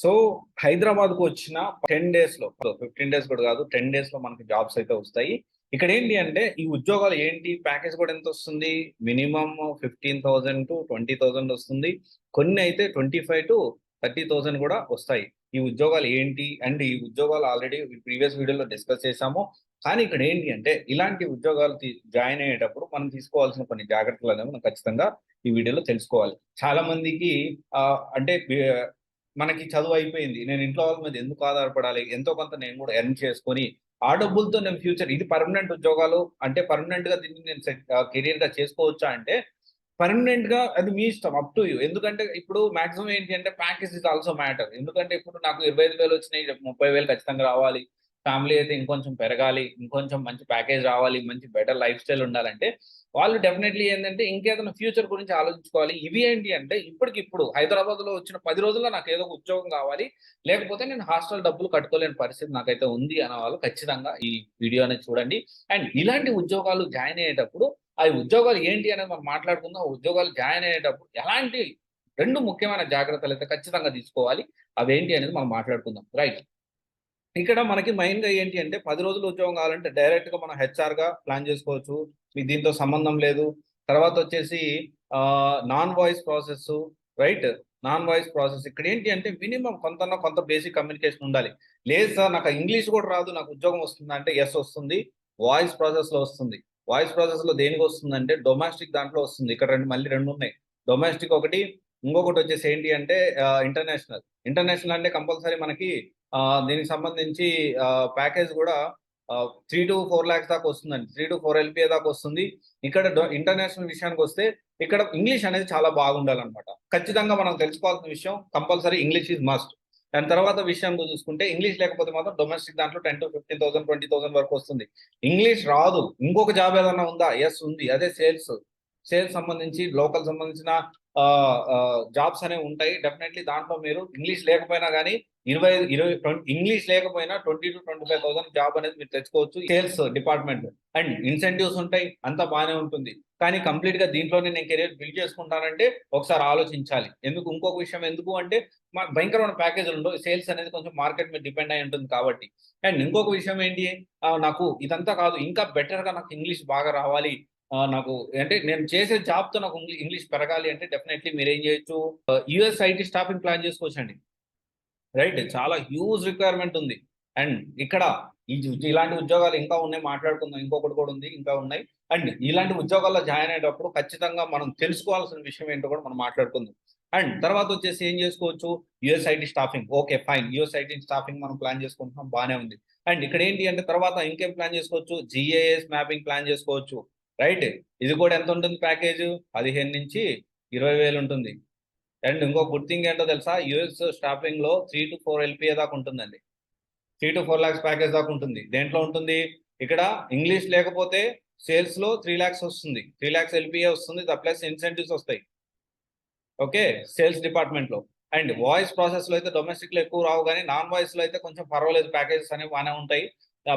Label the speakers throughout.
Speaker 1: So హైదరాబాద్కు వచ్చిన 10 డేస్లో 15 డేస్ కూడా కాదు 10 డేస్లో మనకి జాబ్స్ అయితే వస్తాయి. ఇక్కడ ఏంటి అంటే ఈ ఉద్యోగాలు ఏంటి, ప్యాకేజ్ కూడా ఎంత వస్తుంది, మినిమం 15,000 to 20,000 వస్తుంది. కొన్ని అయితే 25,000 to 30,000 కూడా వస్తాయి. ఈ ఉద్యోగాలు ఏంటి అండ్ ఈ ఉద్యోగాలు ఆల్రెడీ ప్రీవియస్ వీడియోలో డిస్కస్ చేసాము. కానీ ఇక్కడ ఏంటి అంటే ఇలాంటి ఉద్యోగాలు జాయిన్ అయ్యేటప్పుడు మనం తీసుకోవాల్సిన కొన్ని జాగ్రత్తలు అనేవి మనం ఖచ్చితంగా ఈ వీడియోలో తెలుసుకోవాలి. చాలా మందికి అంటే మనకి చదువు అయిపోయింది, నేను ఇంట్లో వాళ్ళ మీద ఎందుకు ఆధారపడాలి, ఎంతో కొంత నేను కూడా ఎర్న్ చేసుకొని ఆ డబ్బులతో నేను ఫ్యూచర్ ఇది పర్మనెంట్ ఉద్యోగాలు అంటే పర్మనెంట్ గా దీన్ని నేను కెరీర్ గా చేసుకోవచ్చా అంటే పర్మనెంట్ గా అది మీ ఇష్టం, అప్ టు యూ. ఎందుకంటే ఇప్పుడు మాక్సిమం ఏంటి అంటే ప్యాకేజ్ ఇస్ ఆల్సో మ్యాటర్. ఎందుకంటే ఇప్పుడు నాకు 25,000 వచ్చినాయి, 30,000 ఖచ్చితంగా రావాలి, ఫ్యామిలీ అయితే ఇంకొంచెం పెరగాలి, ఇంకొంచెం మంచి ప్యాకేజ్ రావాలి, మంచి బెటర్ లైఫ్ స్టైల్ ఉండాలంటే వాళ్ళు డెఫినెట్లీ ఏంటంటే ఇంకేదైనా ఫ్యూచర్ గురించి ఆలోచించుకోవాలి. ఇవి ఏంటి అంటే ఇప్పటికిప్పుడు హైదరాబాద్ లో వచ్చిన 10 రోజుల్లో నాకు ఏదో ఒక ఉద్యోగం కావాలి, లేకపోతే నేను హాస్టల్ డబ్బులు కట్టుకోలేని పరిస్థితి నాకైతే ఉంది అనే వాళ్ళు ఖచ్చితంగా ఈ వీడియో అనేది చూడండి. అండ్ ఇలాంటి ఉద్యోగాలు జాయిన్ అయ్యేటప్పుడు ఆ ఉద్యోగాలు ఏంటి అనేది మనం మాట్లాడుకుందాం. ఉద్యోగాలు జాయిన్ అయ్యేటప్పుడు ఎలాంటి 2 ముఖ్యమైన జాగ్రత్తలు అయితే ఖచ్చితంగా తీసుకోవాలి, అవేంటి అనేది మనం మాట్లాడుకుందాం. రైట్, ఇక్కడ మనకి మెయిన్ గా ఏంటి అంటే 10 రోజులు ఉద్యోగం కావాలంటే డైరెక్ట్ గా మనం హెచ్ఆర్ గా ప్లాన్ చేసుకోవచ్చు, మీకు దీంతో సంబంధం లేదు. తర్వాత వచ్చేసి non voice process, right, non voice process. ఇక్కడ ఏంటి అంటే మినిమం కొంత బేసిక్ కమ్యూనికేషన్ ఉండాలి. లేదు సార్ నాకు ఇంగ్లీష్ కూడా రాదు, నాకు ఉద్యోగం వస్తుందా అంటే ఎస్ వస్తుంది, వాయిస్ ప్రాసెస్ లో వస్తుంది. వాయిస్ ప్రాసెస్ లో దేనికి వస్తుందంటే డొమెస్టిక్ దాంట్లో వస్తుంది. ఇక్కడ మళ్ళీ రెండు ఉన్నాయి, డొమెస్టిక్ ఒకటి, ఇంకొకటి వచ్చేసి ఏంటి అంటే ఇంటర్నేషనల్. ఇంటర్నేషనల్ అంటే కంపల్సరీ మనకి దీనికి సంబంధించి ప్యాకేజ్ కూడా 3 to 4 lakhs దాకా వస్తుందండి, 3 to 4 LPA దాకా వస్తుంది. ఇక్కడ ఇంటర్నేషనల్ విషయానికి వస్తే ఇక్కడ ఇంగ్లీష్ అనేది చాలా బాగుండాలన్నమాట. ఖచ్చితంగా మనం తెలుసుకోవాల్సిన విషయం, కంపల్సరీ ఇంగ్లీష్ ఈజ్ మస్ట్. దాని తర్వాత విషయం చూసుకుంటే ఇంగ్లీష్ లేకపోతే మాత్రం డొమెస్టిక్ దాంట్లో 10 to 15,000 20,000 వరకు వస్తుంది. ఇంగ్లీష్ రాదు, ఇంకొక జాబ్ ఏదైనా ఉందా? ఎస్ ఉంది, అదే సేల్స్. సేల్స్ సంబంధించి లోకల్ సంబంధించిన జాబ్స్ అనేవి ఉంటాయి. డెఫినెట్లీ దాంట్లో మీరు ఇంగ్లీష్ లేకపోయినా కానీ 20 ఇంగ్లీష్ లేకపోయినా 20 to 25,000 జాబ్ అనేది మీరు తెచ్చుకోవచ్చు సేల్స్ డిపార్ట్మెంట్. అండ్ ఇన్సెంటివ్స్ ఉంటాయి, అంతా బాగానే ఉంటుంది. కానీ కంప్లీట్ గా దీంట్లోనే నేను కెరీర్ బిల్డ్ చేసుకుంటానంటే ఒకసారి ఆలోచించాలి. ఇంకొక విషయం ఎందుకు అంటే భయంకరమైన ప్యాకేజీలు ఉండవు, సేల్స్ అనేది కొంచెం మార్కెట్ మీద డిపెండ్ అయి ఉంటుంది కాబట్టి. అండ్ ఇంకొక విషయం ఏంటి, నాకు ఇదంతా కాదు, ఇంకా బెటర్ గా నాకు ఇంగ్లీష్ బాగా రావాలి, నాకు అంటే నేను చేసే జాబ్ తో నాకు ఇంగ్లీష్ పెరగాలి అంటే డెఫినెట్లీ మీరు ఏం చేయొచ్చు, యుఎస్ ఐటీ స్టాఫింగ్ ప్లాన్ చేసుకోవచ్చండి. రైట్, చాలా హ్యూజ్ రిక్వైర్మెంట్ ఉంది. అండ్ ఇక్కడ ఇలాంటి ఉద్యోగాలు ఇంకా ఉన్నాయి, మాట్లాడుకుందాం. ఇంకొకటి కూడా ఉంది, ఇంకా ఉన్నాయి. అండ్ ఇలాంటి ఉద్యోగాల్లో జాయిన్ అయ్యేటప్పుడు ఖచ్చితంగా మనం తెలుసుకోవాల్సిన విషయం ఏంటో కూడా మనం మాట్లాడుకుందాం. అండ్ తర్వాత వచ్చేసి ఏం చేసుకోవచ్చు, US IT staffing. Okay fine, US IT staffing మనం ప్లాన్ చేసుకుంటున్నాం, బాగానే ఉంది. అండ్ ఇక్కడ ఏంటి అంటే తర్వాత ఇంకేం ప్లాన్ చేసుకోవచ్చు, జిఏఎస్ మ్యాపింగ్ ప్లాన్ చేసుకోవచ్చు. రైట్, ఇది కూడా ఎంత ఉంటుంది ప్యాకేజ్, 15 నుంచి 20,000 ఉంటుంది. అండ్ ఇంకో గుడ్ థింగ్ ఏంటో తెలుసా, యుఎస్ స్టాఫింగ్ లో 3 to 4 LPA దాకా ఉంటుందండి. 3 to 4 lakhs ప్యాకేజ్ దాకా ఉంటుంది. దేంట్లో ఉంటుంది, ఇక్కడ ఇంగ్లీష్ లేకపోతే సేల్స్ లో 3 lakhs వస్తుంది, 3 lakhs LPA వస్తుంది, ప్లస్ ఇన్సెంటివ్స్ వస్తాయి. ఓకే, సేల్స్ డిపార్ట్మెంట్ లో. అండ్ వాయిస్ ప్రాసెస్ లో అయితే డొమెస్టిక్ లో ఎక్కువ రావు, కానీ నాన్ వాయిస్ లో అయితే కొంచెం పర్వాలేదు, ప్యాకేజెస్ అనేవి బాగానే ఉంటాయి.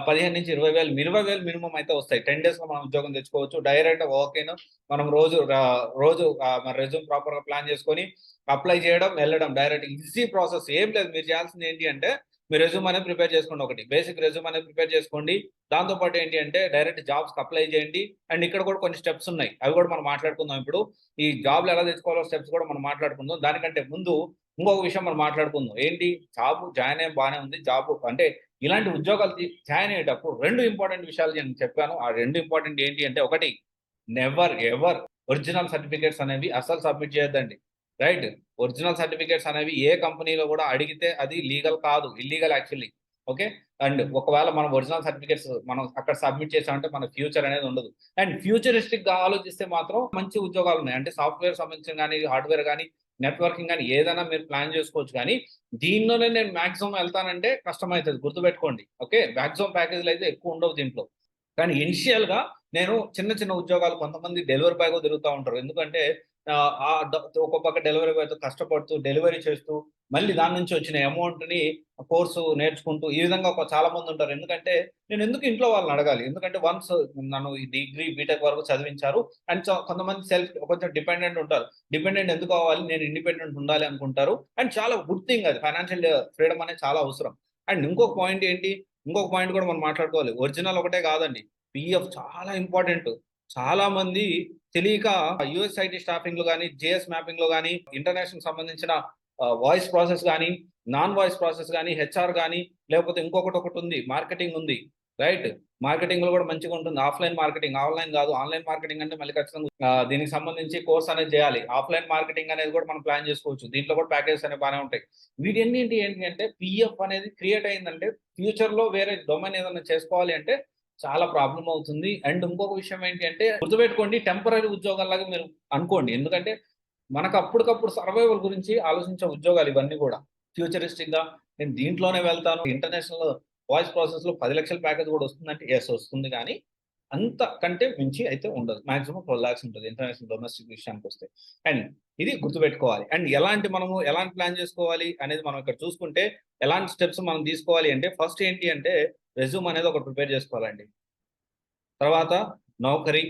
Speaker 1: 15 నుంచి 20,000 మినిమం అయితే వస్తాయి. 10 days లో మనం ఉద్యోగం తెచ్చుకోవచ్చు. డైరెక్ట్ ఓకేను, మనం రోజు మన రెజ్యూమ్ ప్రాపర్ గా ప్లాన్ చేసుకొని అప్లై చేయడం, వెళ్ళడం, డైరెక్ట్ ఈజీ ప్రాసెస్. ఏం లేదు, మీరు చేయాల్సింది ఏంటి అంటే మీ రెజ్యూమ్ అనేది ప్రిపేర్ చేసుకోండి, ఒకటి బేసిక్ రెజ్యూమ్ అనేది ప్రిపేర్ చేసుకోండి. దాంతోపాటు ఏంటి అంటే డైరెక్ట్ జాబ్స్ అప్లై చేయండి. అండ్ ఇక్కడ కూడా కొన్ని స్టెప్స్ ఉన్నాయి, అవి కూడా మనం మాట్లాడుకుందాం. ఇప్పుడు ఈ జాబ్లు ఎలా తెచ్చుకోవాలో స్టెప్స్ కూడా మనం మాట్లాడుకుందాం. దానికంటే ముందు ఇంకొక విషయం మనం మాట్లాడుకుందాం. ఏంటి, జాబ్ జాయిన్ అయ్యే బాగానే ఉంది, జాబ్ అంటే ఇలాంటి ఉద్యోగాలు జాయిన్ అయ్యేటప్పుడు 2 ఇంపార్టెంట్ విషయాలు నేను చెప్పాను. ఆ 2 ఇంపార్టెంట్ ఏంటి అంటే, ఒకటి, నెవర్ ఎవర్ ఒరిజినల్ సర్టిఫికేట్స్ అనేవి అసలు సబ్మిట్ చేయొద్దండి. రైట్, ఒరిజినల్ సర్టిఫికేట్స్ అనేవి ఏ కంపెనీలో కూడా అడిగితే అది లీగల్ కాదు, ఇల్లీగల్ యాక్చువల్లీ. ఓకే, అండ్ ఒకవేళ మనం ఒరిజినల్ సర్టిఫికేట్స్ మనం అక్కడ సబ్మిట్ చేసామంటే మన ఫ్యూచర్ అనేది ఉండదు. అండ్ ఫ్యూచరిస్టిక్ గా ఆలోచిస్తే మాత్రం మంచి ఉద్యోగాలు ఉన్నాయి, అంటే సాఫ్ట్వేర్ సంబంధించిన కానీ, హార్డ్వేర్ కానీ, నెట్వర్కింగ్ కానీ ఏదైనా మీరు ప్లాన్ చేసుకోవచ్చు. కానీ దీనిలోనే నేను మాక్సిమం వెళ్తానంటే కష్టమవుతుంది, గుర్తుపెట్టుకోండి. ఓకే, మాక్సిమం ప్యాకేజీలు అయితే ఎక్కువ ఉండవు దీంట్లో. కానీ ఇనిషియల్ గా నేను చిన్న చిన్న ఉద్యోగాలు, కొంతమంది డెలివరీ బాయ్ కూడా తిరుగుతూ ఉంటారు. ఎందుకంటే ఒక పక్క డెలివరీ బాయ్తో కష్టపడుతూ డెలివరీ చేస్తూ మళ్ళీ దాని నుంచి వచ్చిన అమౌంట్ని కోర్సు నేర్చుకుంటూ ఈ విధంగా చాలా మంది ఉంటారు. ఎందుకంటే నేను ఎందుకు ఇంట్లో వాళ్ళని అడగాలి, ఎందుకంటే వన్స్ నన్ను ఈ డిగ్రీ బీటెక్ వరకు చదివించారు. అండ్ కొంతమంది కొంచెం డిపెండెంట్ ఉంటారు. డిపెండెంట్ ఎందుకు అవ్వాలి, నేను ఇండిపెండెంట్ ఉండాలి అనుకుంటారు. అండ్ చాలా గుడ్ థింగ్ అది, ఫైనాన్షియల్ ఫ్రీడమ్ అనేది చాలా అవసరం. అండ్ ఇంకొక పాయింట్ కూడా మనం మాట్లాడుకోవాలి. ఒరిజినల్ ఒకటే కాదండి, పిఎఫ్ చాలా ఇంపార్టెంట్. చాలా మంది తెలియక యుఎస్ఐటి స్టాఫింగ్ లో కానీ, జేఎస్ మ్యాపింగ్ లో కానీ, ఇంటర్నేషనల్ సంబంధించిన వాయిస్ ప్రాసెస్ కానీ, నాన్ వాయిస్ ప్రాసెస్ కానీ, హెచ్ఆర్ కానీ, లేకపోతే ఒకటి ఉంది, మార్కెటింగ్ ఉంది. రైట్, మార్కెటింగ్ లో కూడా మంచిగా ఉంటుంది. ఆఫ్లైన్ మార్కెటింగ్, ఆన్లైన్ కాదు. ఆన్లైన్ మార్కెటింగ్ అంటే మళ్ళీ ఖచ్చితంగా దీనికి సంబంధించి కోర్స్ అనేది చేయాలి. ఆఫ్లైన్ మార్కెటింగ్ అనేది కూడా మనం ప్లాన్ చేసుకోవచ్చు. దీంట్లో కూడా ప్యాకేజెస్ అనేవి బాగానే ఉంటాయి. వీటన్నింటి ఏంటి అంటే పిఎఫ్ అనేది క్రియేట్ అయిందంటే ఫ్యూచర్ లో వేరే డొమైన్ ఏదైనా చేసుకోవాలి అంటే చాలా ప్రాబ్లం అవుతుంది. అండ్ ఇంకొక విషయం ఏంటి అంటే గుర్తుపెట్టుకోండి, టెంపరీ ఉద్యోగాల్లాగా మీరు అనుకోండి. ఎందుకంటే మనకు అప్పటికప్పుడు సర్వైవల్ గురించి ఆలోచించే ఉద్యోగాలు ఇవన్నీ కూడా. ఫ్యూచరిస్టిక్ గా నేను దీంట్లోనే వెళ్తాను, ఇంటర్నేషనల్ వాయిస్ ప్రాసెస్ లో 10 లక్షల ప్యాకేజ్ కూడా వస్తుందంటే ఎస్ వస్తుంది, కానీ అంత కంటే మించి అయితే ఉండదు. మాక్సిమం 12 lakhs ఉంటుంది ఇంటర్నేషనల్ డొమెస్టిక్ విషయానికి వస్తే. అండ్ ఇది గుర్తుపెట్టుకోవాలి. అండ్ ఎలాంటి ప్లాన్ చేసుకోవాలి అనేది మనం ఇక్కడ చూసుకుంటే, ఎలాంటి స్టెప్స్ మనం తీసుకోవాలి అంటే ఫస్ట్ ఏంటి అంటే రెజ్యూమ్ అనేది ఒకటి ప్రిపేర్ చేసుకోవాలండి. తర్వాత నౌకరీ,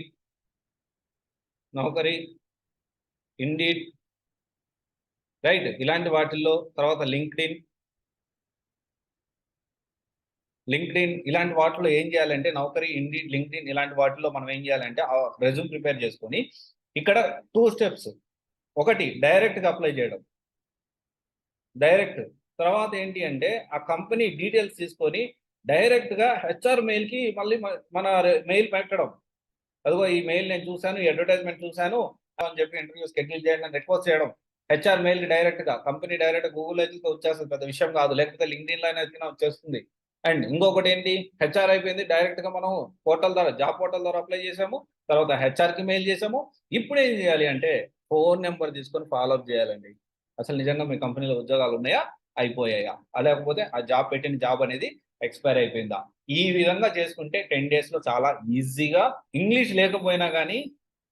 Speaker 1: ఇండీడ్, రైట్, ఇలాంటి వాటిల్లో. తర్వాత లింక్డ్ఇన్ ఇలాంటి వాటిలో ఏం చేయాలంటే నౌకరీ, ఇండీడ్, లింక్డ్ఇన్ ఇలాంటి వాటిలో మనం ఏం చేయాలంటే రెజ్యూమ్ ప్రిపేర్ చేసుకొని ఇక్కడ 2 steps. ఒకటి డైరెక్ట్గా అప్లై చేయడం, తర్వాత ఏంటి అంటే ఆ కంపెనీ డీటెయిల్స్ తీసుకొని డైరెక్ట్గా హెచ్ఆర్ మెయిల్కి మళ్ళీ మన మెయిల్ పెట్టడం. అదిగో ఈ మెయిల్ నేను చూశాను, ఈ అడ్వర్టైజ్మెంట్ చూశాను అని చెప్పి ఇంటర్వ్యూ షెడ్యూల్ చేయండి అని రిక్వెస్ట్ చేయడం. హెచ్ఆర్ మెయిల్కి డైరెక్ట్గా, కంపెనీ డైరెక్ట్ గూగుల్ అయితే వచ్చేస్తుంది, పెద్ద విషయం కాదు. లేకపోతే లింక్డ్ఇన్ లైన్ అయితే వచ్చేస్తుంది. అండ్ ఇంకొకటి ఏంటి, హెచ్ఆర్ అయిపోయింది, డైరెక్ట్గా మనం పోర్టల్ ద్వారా, జాబ్ పోర్టల్ ద్వారా అప్లై చేసాము, తర్వాత హెచ్ఆర్కి మెయిల్ చేసాము. ఇప్పుడు ఏం చేయాలి అంటే ఫోన్ నెంబర్ తీసుకొని ఫాలోఅప్ చేయాలండి. అసలు నిజంగా మీ కంపెనీలో ఉద్యోగాలు ఉన్నాయా, అయిపోయాయా, లేకపోతే ఆ జాబ్ పెట్టిన జాబ్ అనేది ఎక్స్పైర్ అయిపోయిందా. ఈ విధంగా చేసుకుంటే 10 days లో చాలా ఈజీగా ఇంగ్లీష్ లేకపోయినా కానీ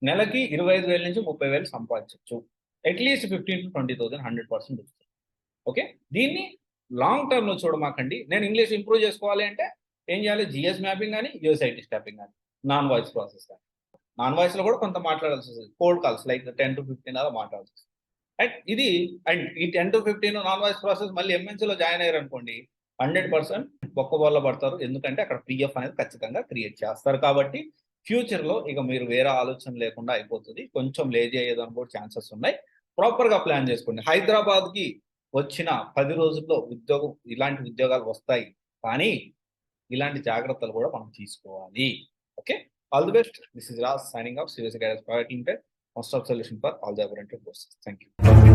Speaker 1: నెలకి 25,000 నుంచి 30,000 సంపాదించవచ్చు. అట్లీస్ట్ 15,000 to 20,000 100% వస్తుంది. ఓకే, దీన్ని లాంగ్ టర్మ్ లో చూడమాకండి. నేను ఇంగ్లీష్ ఇంప్రూవ్ చేసుకోవాలి అంటే ఏం చేయాలి, జిఎస్ మ్యాపింగ్ కానీ, యుఎస్ఐటి స్టాఫింగ్ కానీ, నాన్ వాయిస్ ప్రాసెస్ కానీ. నాన్ వాయిస్ లో కూడా కొంత మాట్లాడాల్సి వస్తుంది, కోల్డ్ కాల్స్ లైక్ 10 to 15 అలా మాట్లాడాల్సి వస్తుంది. అండ్ ఈ 10 to 15 నాన్ వాయిస్ ప్రాసెస్ మళ్ళీ ఎంఎన్సీలో జాయిన్ అయ్యారు అనుకోండి, 100% బొక్కబోళ్ళ పడతారు. ఎందుకంటే అక్కడ పిఎఫ్ అనేది ఖచ్చితంగా క్రియేట్ చేస్తారు. కాబట్టి ఫ్యూచర్ లో ఇక మీరు వేరే ఆలోచన లేకుండా అయిపోతుంది. కొంచెం లేజీ అయ్యేదానికి కూడా ఛాన్సెస్ ఉన్నాయి. ప్రాపర్ గా ప్లాన్ చేసుకోండి. హైదరాబాద్ కి వచ్చిన 10 రోజుల్లో ఇలాంటి ఉద్యోగాలు వస్తాయి, కానీ ఇలాంటి జాగ్రత్తలు కూడా మనం తీసుకోవాలి. Okay, all the best. This is Raj signing off CYC Guidance Private Limited, most of solution for all the abundant courses. Thank you.